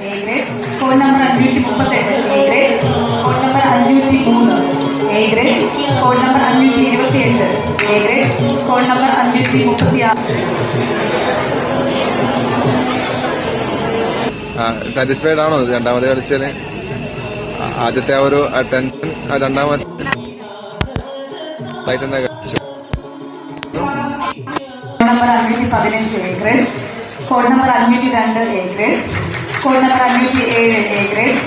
A grade. Code number 538 A grade. Code number 503 A grade. Code number 528 A grade. Code number 536. Satisfied ആണോ രണ്ടാമത് കളിച്ചാല്? ആദ്യത്തെ ആ ഒരു tension രണ്ടാമത്തെ തന്നെ കളിച്ചു. Code number 515 A grade. Code number 502 A grade. Code number 507 A grade.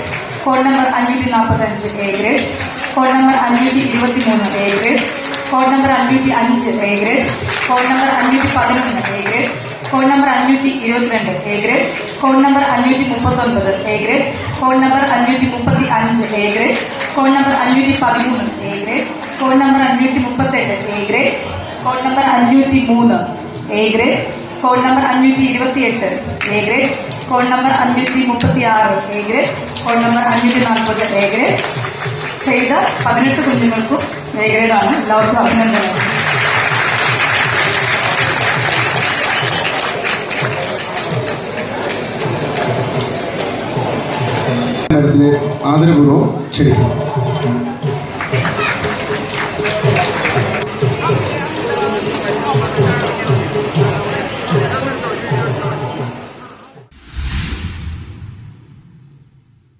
Code number 545 A grade. Code number 523 A grade. Code number 505 A grade. Code number 511 A grade. Code number 522 A grade. Code number 539 A grade. Code number 535 A grade. Code number 513 A grade. Code number 538 A grade. Code number 503 A grade. Code number 528 A grade. Code number 536 A grade. Code number 540 A grade. ചെയ്ത 18 കുഞ്ഞുങ്ങൾക്കും A ഗ്രേഡാണ്. എല്ലാവർക്കും അഭിനന്ദനങ്ങൾ. ആദരപൂർവ്വം ക്ഷണിക്കുന്നു.